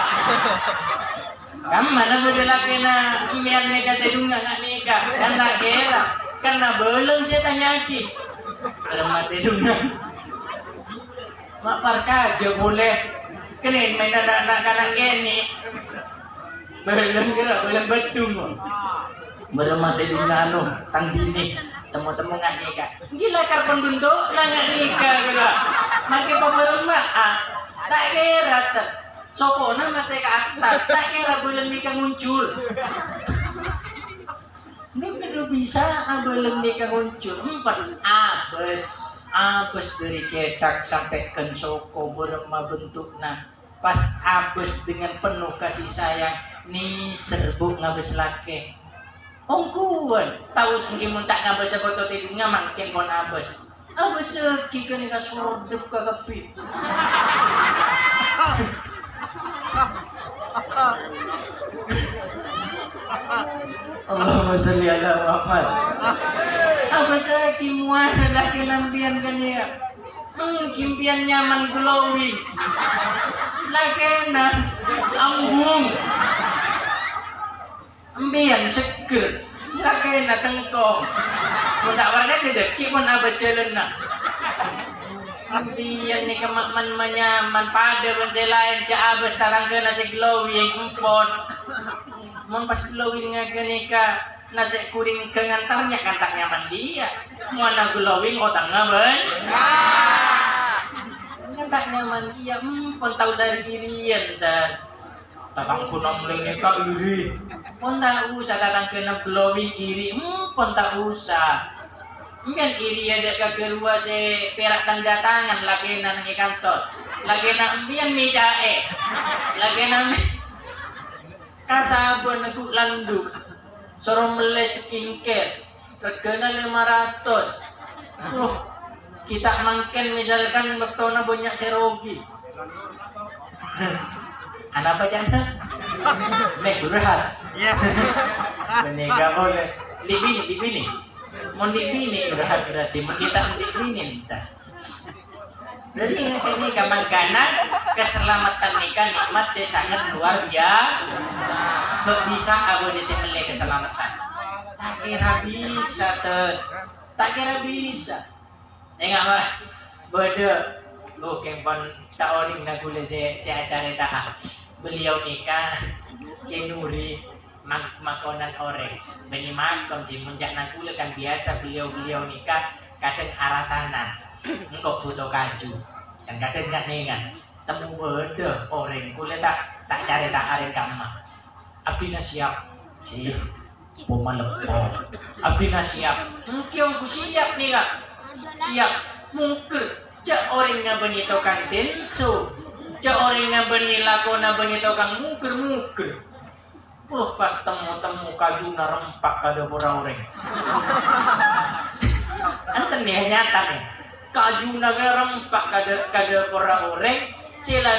kamu mana boleh laki na mian nikah sedunga nak nikah kan tak kira karena bolong saya tanya lagi berma nanti dunga mak parka aja boleh kini main anak-anak kanan gini belum kira belum betul berma nanti dunga anu tang bini temu-temu nggak nikah gila karpon bentuk nggak nikah gila masih pemerintah tak kira sopona masih ke atas tak kira belum nikah muncul ini perlu bisa belum nikah muncul 4 abes dari cetak sampai ke soko berma bentuknya pas abes dengan penuh kasih sayang nih serbuk ngabes laki ongkuan tahu sengki muntak ngabes foto tidurnya makin kon abes Apa seki kan ka surdep ka kepi. Allahumma sholli ala Muhammad. Apa seki muan laki nampian kan ya. Kimpian nyaman glowing. Lakena ambung. Ambian seger. Lakena tengkong. Mun tak warna kedeki pun abah celena. Ambian ni kemakman menyaman pada benda lain ca abah sarang ke nasi glowing empot. Mun pas glowing ngakenika nasi kuring kengantarnya kan tak nyaman dia. Mana glowing otak ngaben. Tak nyaman dia, pun tahu dari dirian dan tatang punong lagi kau iri, pun tak usah tatang kena glowing iri, pun tak usah. Mungkin iri ada kekerua se perak tanda tangan lagi nang kantor, lagi nang bian mijae, lagi nang kasabon aku landu, suruh beli skincare, regana 500. Kita mangken misalkan bertona banyak serogi. Anak apa jana? Nek berhat. Ya. Menikah boleh. Di bini. Mau di bini berhat berarti. Kita di bini minta. Jadi ini kemangkana keselamatan nikah nikmat saya sangat luar biasa. Bisa aku disini keselamatan. Tak kira bisa tak kira bisa. Enggak mah, beda. Bukan pun tak orang nak gula saya acara tak. Beliau nikah, kenuri makanan orang. Beni makan sih, menjak nak gula kan biasa beliau nikah kadang arah sana. Engkau butuh kaju, dan kadang nak nengan. Temu beda orang gula tak cari tak arah kamar. Abdi siap, siap. Poma lepo. Abdi siap. Engkau siap nih kak. Siap mungkin cak orang yang benitokan senso, cak orang yang benilakona benitokan mungkin. Pas temu kaju narempak kada orang. Anten nih nyata nih, kaju narempak kada orang. Sila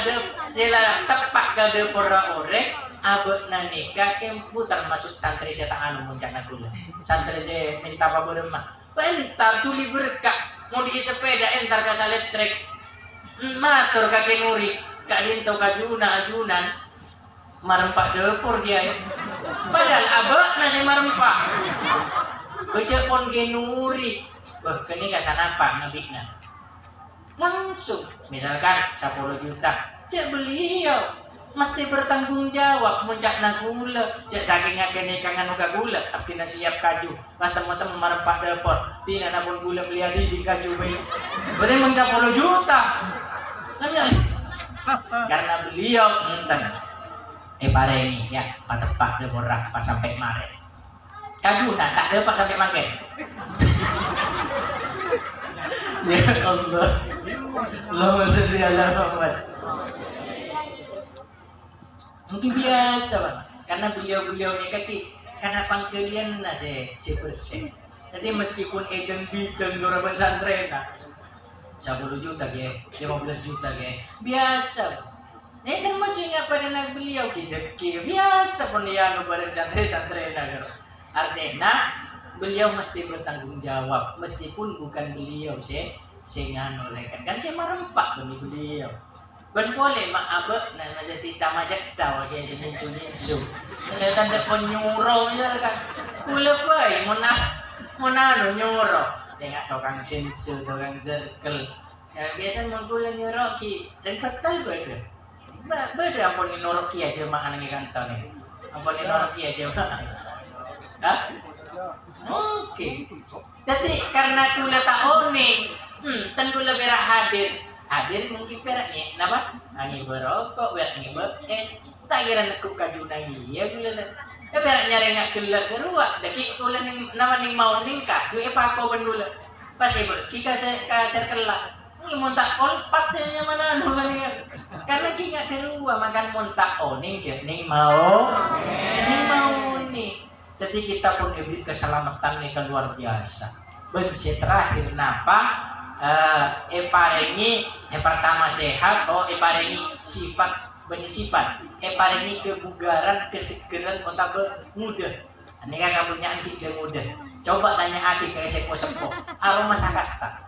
tepak kada orang. Abot na nikah kempu termasuk santri setangan muncak nakula. Santri saya minta apa beremah. Bentar tuli berkah. Mau di sepeda entar ka elektrik matur ka kenuri ka linto ka ajunan marempak depur dia ya. Padahal abak nasi marempak baca pon kenuri wah kini ka sanapa ngabikna langsung misalkan 10 juta cek beliau mesti bertanggung jawab muncak na gula cek saking ngakene kangen uga gula tapi na siap kaju pas teman-teman marempak depot tina na pun gula beli di kaju bayi berarti muncak 10 juta karena beliau enten pare ini ya patepak depot pas sampai mare kaju nah tak depak sampai makin ya Allah Allahumma sholli ala Muhammad. Mungkin biasa bang, karena beliau ini kaki karena pangkalian na si bersih. Jadi meskipun eden bidang orang pesantren 10 juta ke, 15 juta ke, biasa. Ini kan masih apa dengan beliau kisah biasa pun dia nubaran santren artinya beliau mesti bertanggung jawab meskipun bukan beliau sehingga oleh kan saya marempak demi beliau. Ben boleh mak abek nah macam tita majak tahu dia jadi nyinsu. Ternyata ada penyuruh ya kan. Pula baik monano nyuruh. Tengok tukang sensu, tukang circle. Ya biasa mengkula nyuruh ki dan betul beda. Beda pun nyuruh ki aja makan di kantor ni. Apa nyuruh ki aja makan. Hah? Oke. Jadi karena kula tahu ni, tentu lebih hadir. Hadir mungkin peraknya, kenapa? Ani berokok, beraknya beres. Tak kira nekuk kaju lagi, ya gula. Ya beraknya rengak gula keruak. Daki gula nama ning mau ningkah, dua apa kau bendula. Pas ibu kita sekelak. Ini montak kolpatnya mana nunggu karena kita keruak makan montak oning jadi mau nih. Jadi kita pun diberi keselamatan yang luar biasa. Benci terakhir napa? parengi pertama sehat, parengi sifat benih sifat, parengi kebugaran, kesegeran, otak muda. Ini kan punya antik dia muda. Coba tanya adik kayak sepo-sepo, aroma sakasta.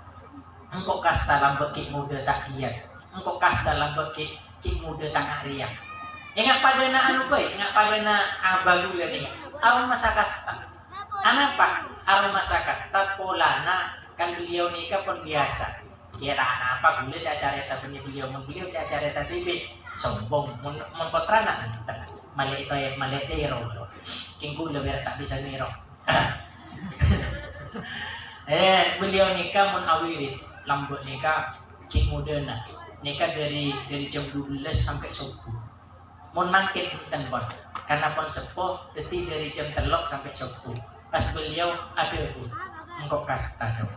Engkau kasta dalam ki muda tak kiat, engkau kasta dalam ki muda tak ariak. Ingat pada na anu baik, ingat pada na abagula ni. Aroma sakasta. Kenapa? Aroma sakasta polana kan beliau nikah pun biasa. Kira apa boleh saya cari tapi beliau saya cari tapi sombong mempotrana malete ro. Kingku lebih tak bisa niro. Beliau nikah mun awirit, lambut nikah king mudana. Nikah dari jam 12 sampai subuh. Mun mangkit enten pon. Karena pon sepuh deti dari jam 3 sampai subuh. Pas beliau ada pun engkau kasta jauh.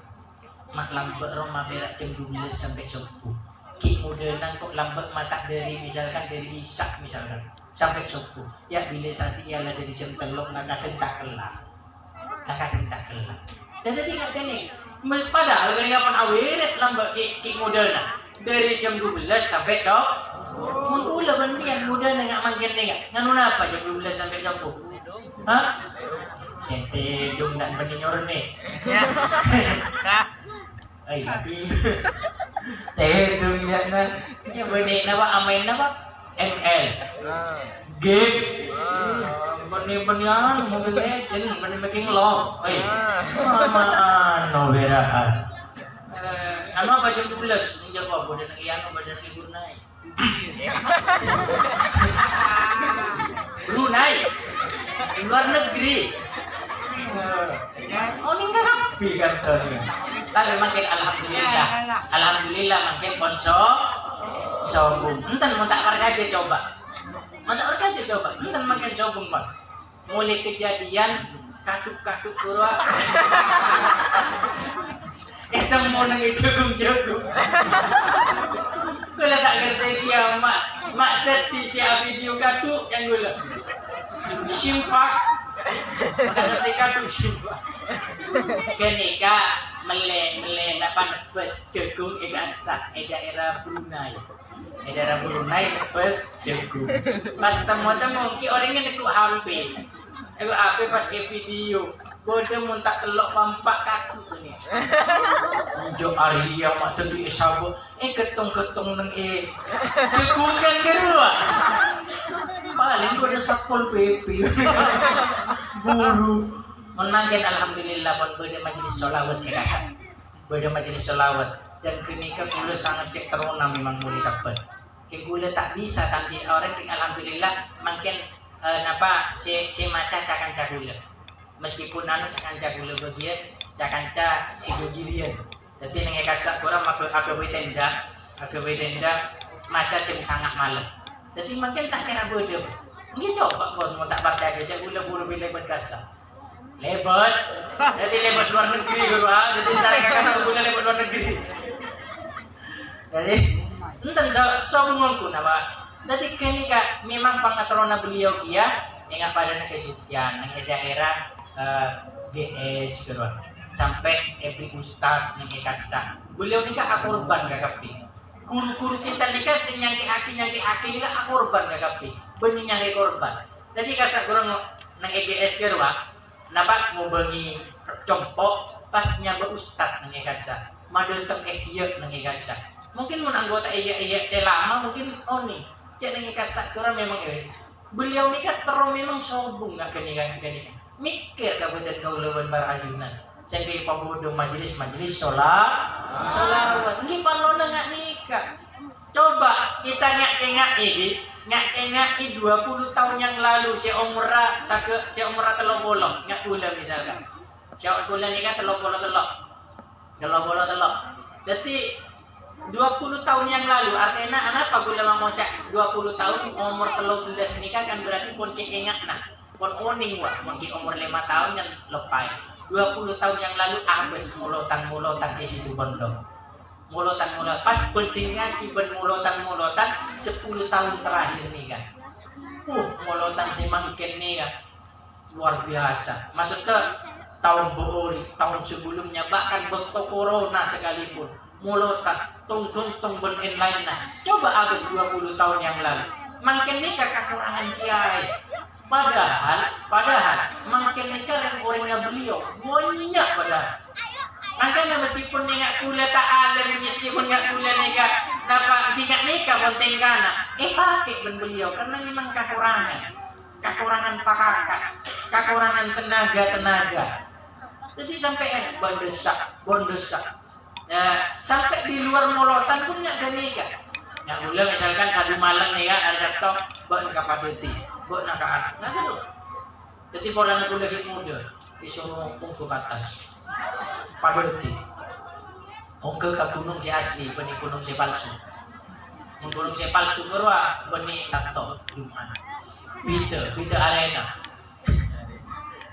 Mak lambut Roma berak jam 12 sampai subuh. King mudana kok lambut mata dari misalkan dari isak misalkan sampai subuh. Ya bila saat ialah dari jam 3 nak tak kelar. Dan saya ingat ini, padahal ketika pun awirit lambat ki moderna dari jam 12 sampai sok. Mengkula bandian moderna nggak makin nggak. Nganu apa jam 12 sampai sok? Hah? Sente dong dan beninyor nih. Ay, tapi dong ya na. Yang benih napa amain napa? ML. Game. Benih-benihan Mobile Legend, benih-benih love. Ano beraan. Ano apa jam 12? Menjawab badan iyan o badan ni Brunei. Brunei. Luar negeri. Oh ini enggak rapi katanya. Tapi makin alhamdulillah makin konsol. Sombong. Entar mau tak kerja coba. Masa orang aja coba, entar makin sombong bang. Mulai kejadian katuk-katuk kurang. Kita mau nangis jagung-jagung. Kalau tak ngerti dia mak tadi siap video katuk yang gula. Simpak. Maka ngerti katuk simpak. Kenika mele apa bus jagung edasa daerah Brunei. Daerah Brunei bus jagung. Pas temu ki orangnya itu HP. Aku HP pas ke video. Bodoh muntah telok pampak kaku ni. Jo Arya mak tentu isabo. Ketong-ketong nang jagungan kedua. Paling gua ada sapol PP. Buru. Menangkan alhamdulillah pun pada majelis solawat kita. Pada majelis solawat dan klinika kula sangat cek terona memang boleh sabar. Kula tak bisa tapi orang alhamdulillah makin si maca cakan cakula. Meskipun cakan cakula bagian cakan cak si bagian. Jadi neng kasak kurang aku tenda maca jam sangat malam. Jadi makin tak kira bodoh. Ini coba pun mau tak percaya cakula buru bila berkasa. Lebat, jadi lebat luar negeri gua. Jadi tarik kakak punya lebat luar negeri. Jadi entah sombongku nama. Jadi kini kak memang pangatrona beliau dia yang apa ada kesucian yang daerah GS gua. Sampai Ebri Ustad yang kasta. Beliau ni kak akorban gak kapi. Guru-guru kita ni kak nyangki haki ni kak akorban gak kapi. Benih nyangki korban. Jadi kasar kurang nang EGS gua. Napak mau bagi compok pasnya berustad nangi kasa madun tak nangi kasa mungkin mun anggota selama mungkin oni cek nangi kasa kurang memang beliau ni kan terus memang sombong nggak kini mikir kabupaten Kaulawan Barajunan jadi pembodoh majelis solawat ini panon nggak nikah coba kita ngak ini 20 tahun yang lalu si umrah telok bolong nggak gula misalkan si gula ni kan telok jadi 20 tahun yang lalu artinya apa gula mau cak 20 tahun umur telok belas nikah kan berarti pun cek ingat nah pun oning wah mungkin umur 5 tahun yang lepai 20 tahun yang lalu habis mulotan di situ bondong mulotan pas pentingnya kiban mulotan 10 tahun terakhir nih kan mulotan si mangkin nih kan luar biasa maksudnya tahun sebelumnya bahkan waktu corona sekalipun mulotan tung ben lain nah. Coba habis 20 tahun yang lalu. Makin nikah kekurangan kiai. Padahal makin nikah dan orangnya beliau banyak padahal. Makanya meskipun nikah kuliah tak alim, meskipun nikah kuliah nikah dapat nikah penting kana. Pakai ben beliau karena memang kekurangan pakakas, kekurangan tenaga. Jadi sampai bondesak. Ya, sampai di luar molotan pun nggak ada nikah. Yang mulai misalkan satu malam nih ya ada stok buat nikah padeti, buat nikah anak, nggak seru. Jadi orang itu lagi muda, disuruh untuk atas padeti. Ongkel ke gunung si asli, benih gunung si palsu. Gunung si palsu berwa benih satu Jumat. Bida arena.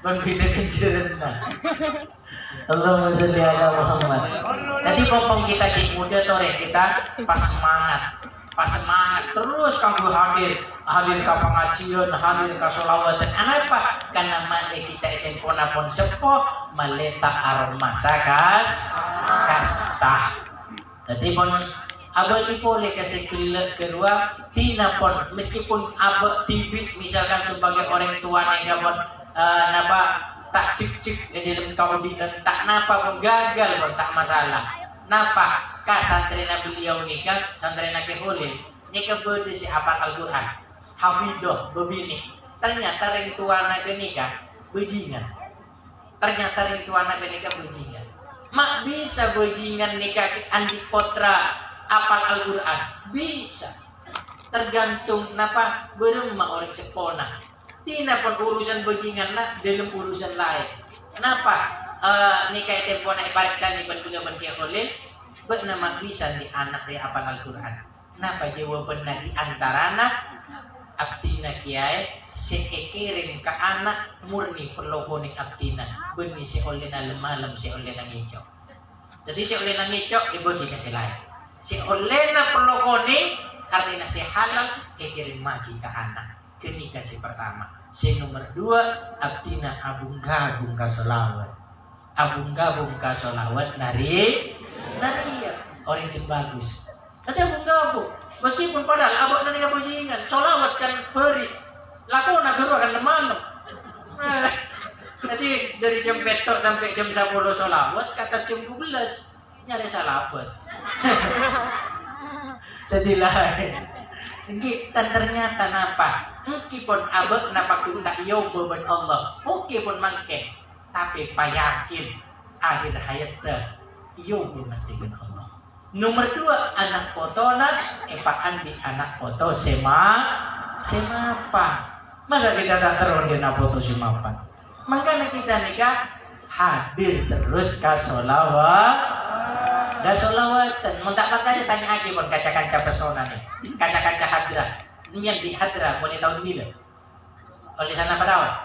Berbeda kejuran. Allahumma sholli ala Muhammad. Jadi popong kita di muda sore kita pas semangat terus kamu hadir ke pengajian, hadir ke sholawatan. Kenapa? Karena mati kita itu pun sepuh meleta aroma kasta. Jadi pun abah boleh kasih kedua tina pun meskipun abah tibit misalkan sebagai orang tua yang pun napa tak cik jadi kau di tak napa pun gagal pun tak masalah. Napa kah santrina beliau nikah santrina keholin nikah berde si apa Al-Quran hafidah begini ternyata ring tua nak nikah bajingan mak bisa bajingan nikah andi potra apal Al-Quran bisa tergantung napa berumah orang sepona. Tina pun urusan bajingan lah dalam urusan lain. Kenapa? Nikah tempo naik pariksa ni bentuknya bentuk oleh bernama bisa di anak dia apal Al-Quran. Kenapa jawaban di antara anak abdina kiai sekirim ke anak murni perlohoni abdina benih si oleh malam si oleh hijau. Jadi si oleh hijau ibu dikasih lain. Si oleh perlohoni artinya si halal kirim lagi ke anak. Ini kasih pertama. Si nomor 2 abdina abung gabung ka solawat nari orang yang bagus. Nanti abung gabung meskipun padahal abang nari bajingan solawat kan beri lakona guru kan malam. Jadi dari jam betok sampai jam 10 solawat kata jam 12 nyari salawat. Jadi lain. Dan ternyata napa? Meskipun abah napa kita iyo beban Allah, meskipun mangke, tapi payakin akhir hayatnya iyo belum mesti ben Allah. Nomor 2 anak potona, epaan di anak foto semapa. Masa kita tak terus di anak foto semapa? Makanya kita nikah hadir terus ke solawat. Dah solawatan, mentak katanya tanya lagi pun kaca-kaca pesona nih, kaca-kaca hadra. Ini yang di hadra boleh tahun bila? Oleh sana berapa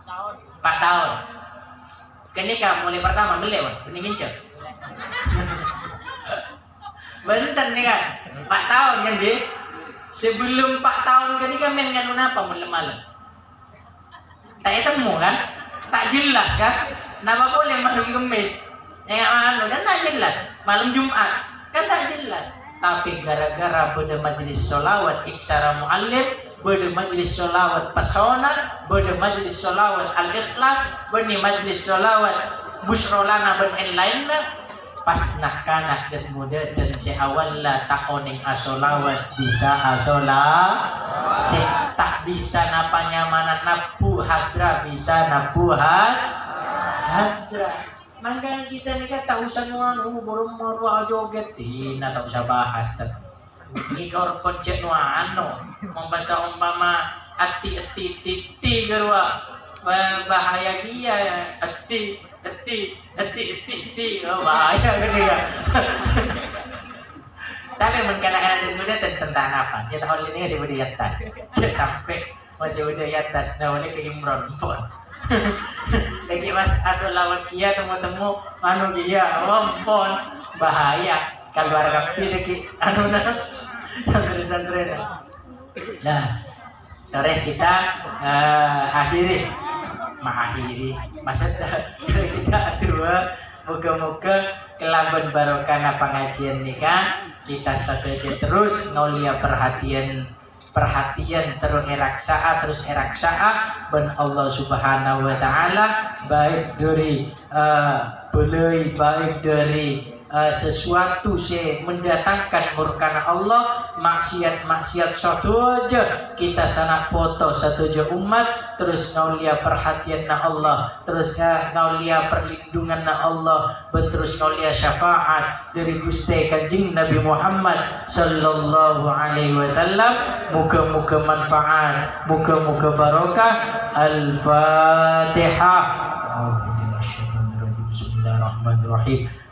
tahun? 4 tahun. Kenikah mulai pertama beli pun, ini mincer. Bentar nih kan, 4 tahun kan di. Sebelum 4 tahun kenikah main nganu apa malam-malam? Tak temu kan? Tak jelas kan? Nama boleh malam Kemis. Dan tak jelas malam Jumat kan tak jelas tapi gara-gara pada majlis solawat iksara mu'allim pada majlis solawat pesona pada majlis solawat al-ikhlas pada majlis solawat busrolana dan lainnya pas nak kanak dan muda dan si awal lah takoning asolawat bisa si tak bisa napa nyamanan napu hadra bisa napu hadra. Makanya kita ni kan tak usah nuan, baru maruah joget, tina tak usah bahas. Ni kau pencet nuan, membaca umpama ati gerwa bahaya dia, ati, oh bahaya kan dia. Tapi kadang-kadang muda tentang apa? Saya tahu ini dia di atas, sampai masih di atas, nah ini ke Imron pun. Lagi mas asal lawan kia temu anu dia ompon bahaya kalau warga pilih anu nasa santri. Nah sore kita akhiri maksud kita dua Moga-moga kelaban barokah pengajian nikah kita sadaya terus ngolia perhatian terus eraksaa ben Allah Subhanahu wa taala baik dari belai baik dari sesuatu yang mendatangkan murkana Allah, maksiat saja kita sana foto satu umat terus ngaulia perhatian Allah, terus ngaulia perlindungan Allah, terus ngaulia syafaat dari Gusti Kanjeng Nabi Muhammad sallallahu alaihi wasallam. Muga-muga manfaat, muga-muga barokah. Al-Fatihah. Bismillahirrahmanirrahim.